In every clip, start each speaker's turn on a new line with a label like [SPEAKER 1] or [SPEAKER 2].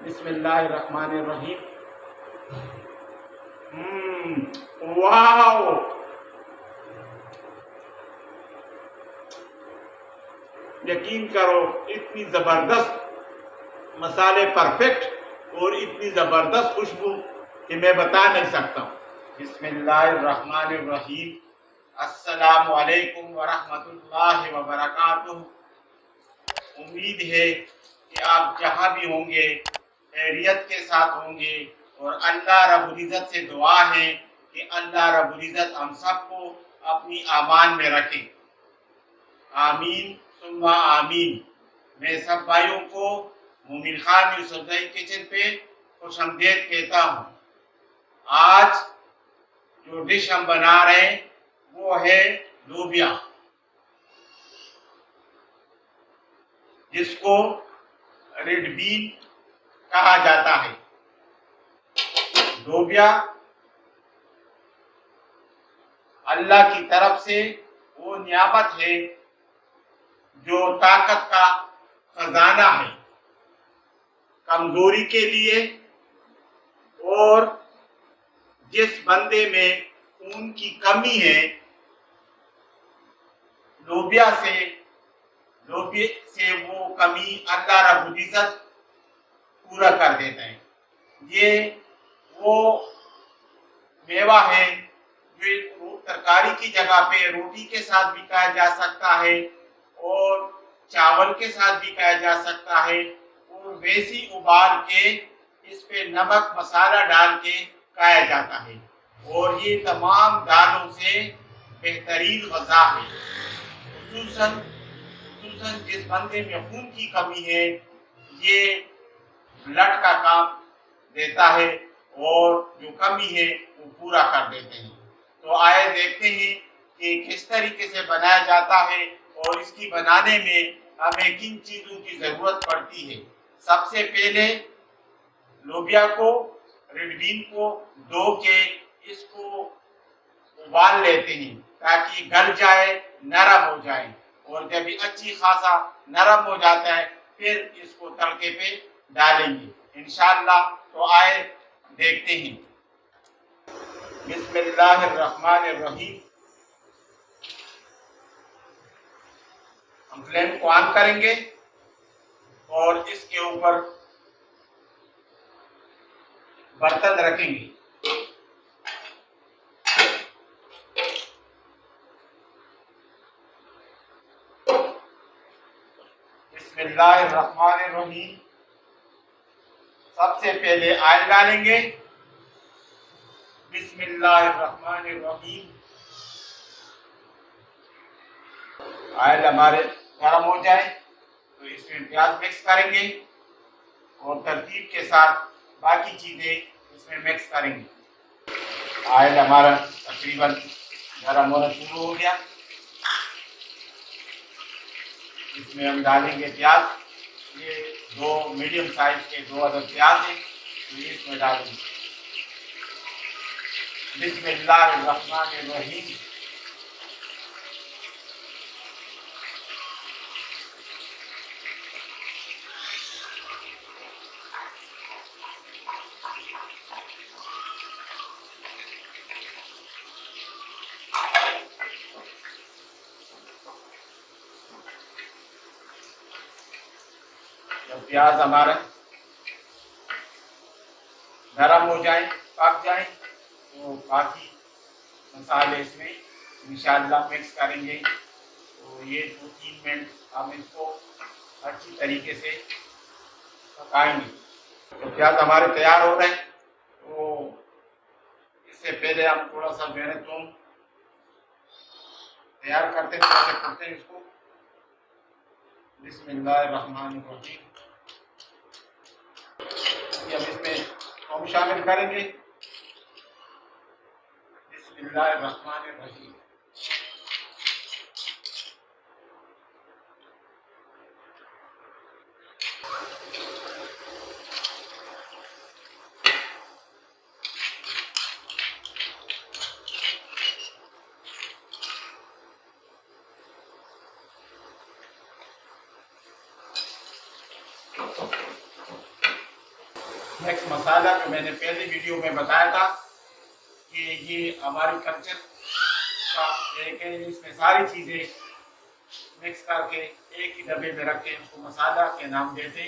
[SPEAKER 1] बिस्मिल्लाहिर्रहमानिर्रहीम। वाओ, यकीन करो इतनी जबरदस्त मसाले, परफेक्ट और इतनी जबरदस्त खुशबू कि मैं बता नहीं सकता। बिस्मिल्लाहिर्रहमानिर्रहीम। अस्सलामु अलैकुम वरहमतुल्लाहि वबरकातुहू। उम्मीद है कि आप जहाँ भी होंगे खैरियत के साथ होंगे और अल्लाह रब्बुल इज़्ज़त से दुआ है कि अल्लाह रब्बुल इज़्ज़त हम सबको अपनी आमान में रखे। आमीन सुम्मा आमीन। मैं सब भाइयों को मोमिन खान यूसुफज़ई किचन पे खुशामदीद कहता हूँ। आज जो डिश हम बना रहे हैं वो है लोबिया, जिसको रेड बीन कहा जाता है। लोबिया अल्लाह की तरफ से वो नियामत है जो ताकत का खजाना है। कमजोरी के लिए और जिस बंदे में खून की कमी है, लोबिया से वो कमी अल्लाह रब्बुल इज़्ज़त पूरा कर देते हैं। ये वो मेवा है जो तरकारी की जगह पे रोटी के साथ भी खाया जा सकता है और चावल के साथ भी खाया जा सकता है और वैसी उबाल के इस पे नमक मसाला डाल के खाया जाता है। और ये तमाम दालों से बेहतरीन ग़ज़ा है। खुसूसन जिस बंदे में खून की कमी है, ये ब्लड का काम देता है और जो कमी है वो पूरा कर देते हैं। तो आइए देखते हैं कि किस तरीके से बनाया जाता है और इसकी बनाने में हमें किन चीज़ों की ज़रूरत पड़ती है। सबसे पहले लोबिया को, रेड बीन को धो के इसको उबाल लेते हैं ताकि गल जाए, नरम हो जाए। और जब ये अच्छी खासा नरम हो जाता है फिर इसको तड़के पे डालेंगे इंशाअल्लाह। तो आए देखते हैं। बिस्मिल्लाहिर्रहमानिर्रहीम। हम फ्लेम को ऑन करेंगे और इसके ऊपर बर्तन रखेंगे। बिस्मिल्लाहिर्रहमानिर्रहीम। सबसे पहले ऑयल डालेंगे। बिस्मिल्लाहिर्रहमानिर्रहीम। ऑयल हमारे गर्म हो जाए तो इसमें प्याज मिक्स करेंगे और तरतीब के साथ बाकी चीज़ें इसमें मिक्स करेंगे। ऑयल हमारा तकरीबन गर्म होना शुरू हो गया। इसमें हम डालेंगे प्याज। ये 2 मीडियम साइज के 2 अदद प्याज हैं, तो ये इसमें डालेंगे। बिस्मिल्लाहिर्रहमानिर्रहीम। जब प्याज हमारा नरम हो जाए, पक जाए, तो बाकी मसाले इसमें इंशाअल्लाह मिक्स करेंगे। तो ये 2-3 मिनट हम इसको अच्छी तरीके से पकाएंगे। तो प्याज हमारे तैयार हो रहे हैं, तो इससे पहले हम थोड़ा सा मेहनत तैयार करते हैं इसको। बिस्मिल्लाहिर्रहमानिर्रहीम। हम इसमें थोम शामिल करेंगे। बिस्मिल्लाहिर्रहमानिर्रहीम। मिक्स मसाला जो मैंने पहले वीडियो में बताया था कि ये हमारी कल्चर का एक है, इसमें सारी चीज़ें मिक्स करके एक ही डब्बे में रख के उसको मसाला के नाम देते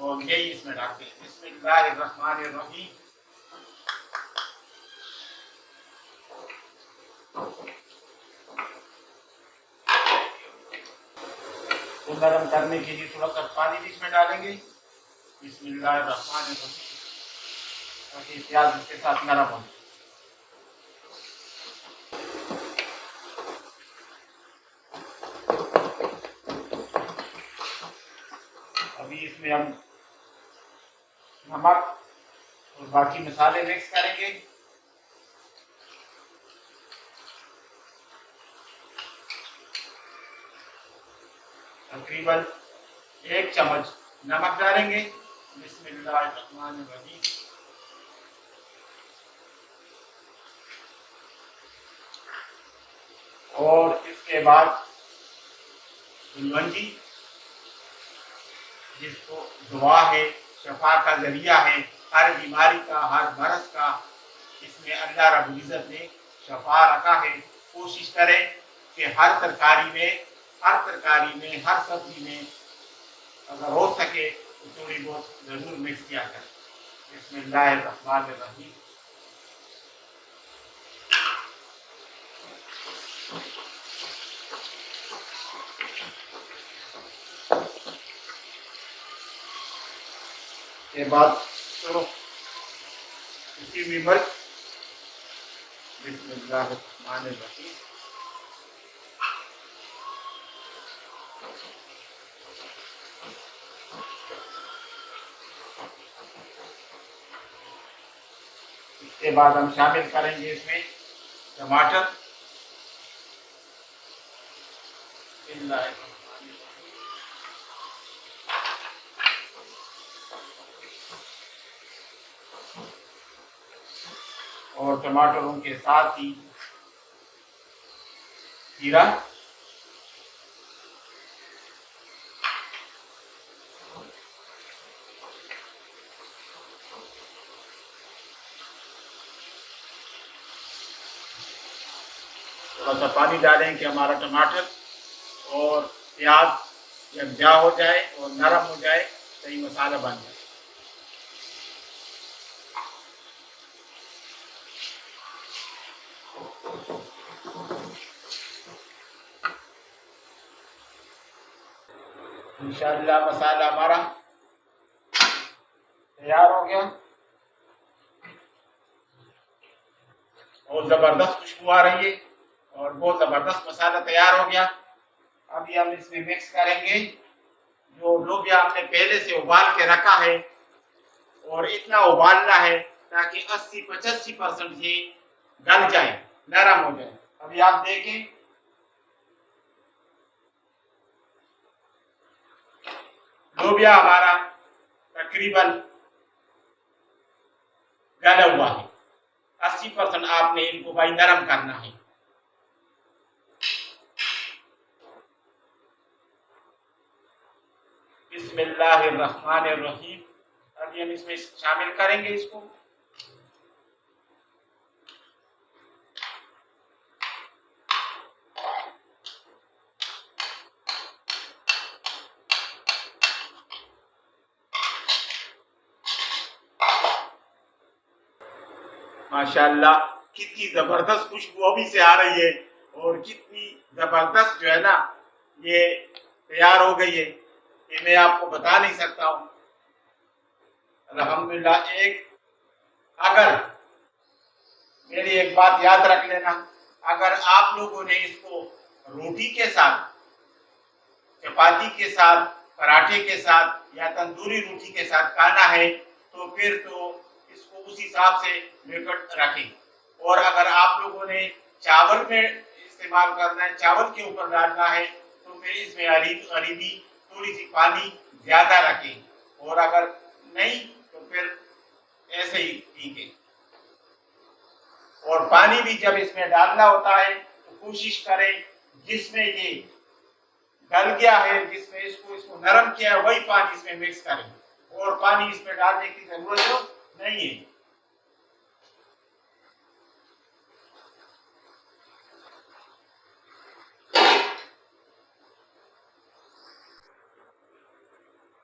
[SPEAKER 1] और यही इसमें डालते हैं। बिस्मिल्लाहिर्रहमानिर्रहीम। तो नरम करने के लिए थोड़ा सा पानी भी इसमें डालेंगे। बिस्मिल्लाहिर्रहमानिर्रहीम, ताकि प्याज इसके साथ नरम हो। अभी इसमें हम नमक और बाकी मसाले मिक्स करेंगे। तकरीबन 1 चम्मच नमक डालेंगे। बिस्मिल्लाहिर्रहमानिर्रहीम। और इसके बाद गुलवंजी, जिसको दुआ है, शफा का जरिया है, हर बीमारी का, हर मरज का इसमें अल्लाह रब्बुल इज्जत ने शफा रखा है। कोशिश करें कि हर तरकारी में, हर सब्जी में अगर हो सके तो थोड़ी बहुत जरूर मिक्स किया करें। बिस्मिल्लाहिर्रहमानिर्रहीम। के बाद तो इसी में मिर्च। बिस्मिल्लाहिर्रहमानिर्रहीम। इसके बाद हम शामिल करेंगे इसमें टमाटर। और टमाटरों के साथ ही जीरा, थोड़ा सा पानी डालें कि हमारा टमाटर और प्याज यकजा हो जाए और नरम हो जाए, सही मसाला बन जाए। इंशाअल्लाह मसाला हमारा तैयार हो गया और ज़बरदस्त खुशबू आ रही है और बहुत ज़बरदस्त मसाला तैयार हो गया। अभी हम इसमें मिक्स करेंगे जो लोबिया हमने पहले से उबाल के रखा है, और इतना उबालना है ताकि 80-85% ये गल जाए, नरम हो जाए। अभी आप देखें, लोबिया हमारा तकरीबन गला हुआ है। 80% आपने इनको भाई नरम करना है। बिस्मिल्लाहिर्रहमानिर्रहीम। अभी हम इसमें शामिल करेंगे इसको। माशाल्लाह कितनी जबरदस्त खुशबू अभी से आ रही है और कितनी जबरदस्त जो है ना ये तैयार हो गई है, ये मैं आपको बता नहीं सकता हूँ। अल्हम्दुलिल्लाह। अगर मेरी एक बात याद रख लेना, अगर आप लोगों ने इसको रोटी के साथ, चपाती के साथ, पराठे के साथ या तंदूरी रोटी के साथ खाना है तो फिर तो इसको उस हिसाब से लिमिट रखें। और अगर आप लोगों ने चावल में इस्तेमाल करना है, चावल के ऊपर डालना है, तो फिर इसमें अरीबी थोड़ी सी पानी ज्यादा रखें। और अगर नहीं तो फिर ऐसे ही ठीक है। और पानी भी जब इसमें डालना होता है तो कोशिश करें जिसमें ये गल गया है, जिसमें इसको नरम किया है, वही पानी इसमें मिक्स करें। और पानी इसमें डालने की जरूरत नहीं है।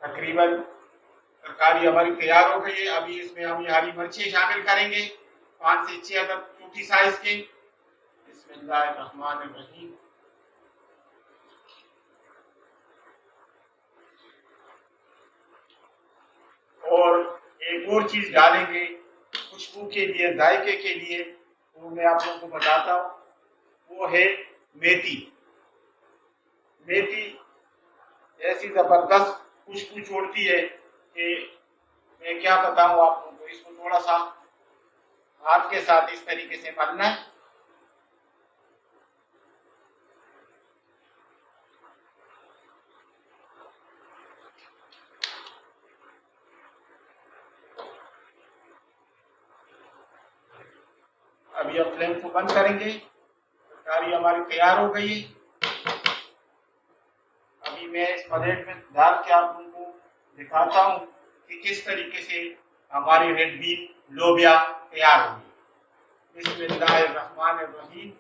[SPEAKER 1] तकरीबन तरकारी हमारी तैयार हो गई है। अभी इसमें हम हरी मिर्ची शामिल करेंगे, 5 से 6 अदद छोटी साइज के। बिस्मिल्लाहिर्रहमानिर्रहीम। और एक और चीज डालेंगे खुशबू के लिए, जायके के लिए, वो मैं आप लोगों को बताता हूँ, वो है मेथी। मेथी ऐसी जबरदस्त खुशबू छोड़ती है कि मैं क्या बताऊं आप लोगों को। इसको थोड़ा सा हाथ के साथ इस तरीके से मलना है। अभी अब फ्लेम को बंद करेंगे। तरकारी हमारी तैयार हो गई है। अभी मैं इस प्लेट में डाल के आप लोगों को दिखाता हूँ कि किस तरीके से हमारी रेड बीन लोबिया तैयार होगी। बिस्मिल्लाहिर्रहमानिर्रहीम।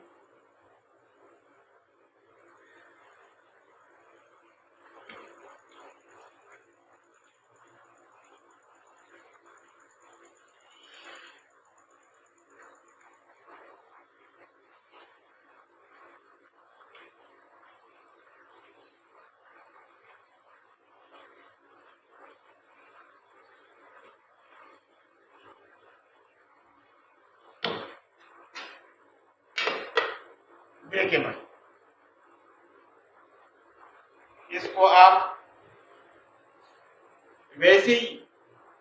[SPEAKER 1] देखिए भाई, इसको आप वैसे ही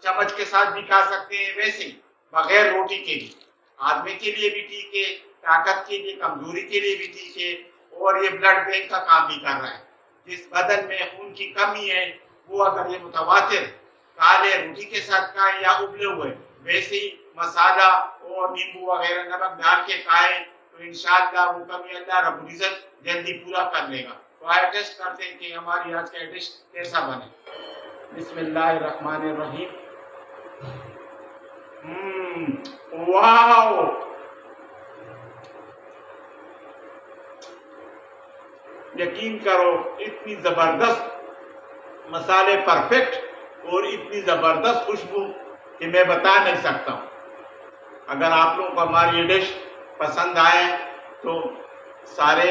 [SPEAKER 1] चम्मच के साथ भी खा सकते हैं, वैसे ही बगैर रोटी के भी। आदमी के लिए भी ठीक है, ताकत के लिए, कमजोरी के लिए भी ठीक है, और ये ब्लड बैंक का काम भी कर रहा है। जिस बदन में खून की कमी है, वो अगर ये मुतवातिर काले रोटी के साथ खाए या उबले हुए वैसे ही मसाला और नींबू वगैरह नमक डाल के खाए, तो इंशाअल्लाह वो कमी अल्लाह रब्बुल इज्जत जल्दी पूरा कर लेगा। तो आइए टेस्ट करते हैं कि हमारी आज का डिश कैसा बने। बिस्मिल्लाहिर्रहमानिर्रहीम। वाओ, यकीन करो इतनी जबरदस्त मसाले परफेक्ट और इतनी जबरदस्त खुशबू कि मैं बता नहीं सकता हूँ। अगर आप लोगों को हमारी ये डिश पसंद आए तो सारे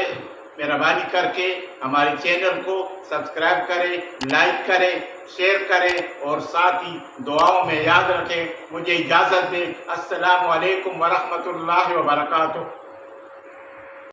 [SPEAKER 1] मेहरबानी करके हमारे चैनल को सब्सक्राइब करें, लाइक करें, शेयर करें और साथ ही दुआओं में याद रखें। मुझे इजाज़त दें। अस्सलामु अलैकुम व रहमतुल्लाहि व बरकातुहू।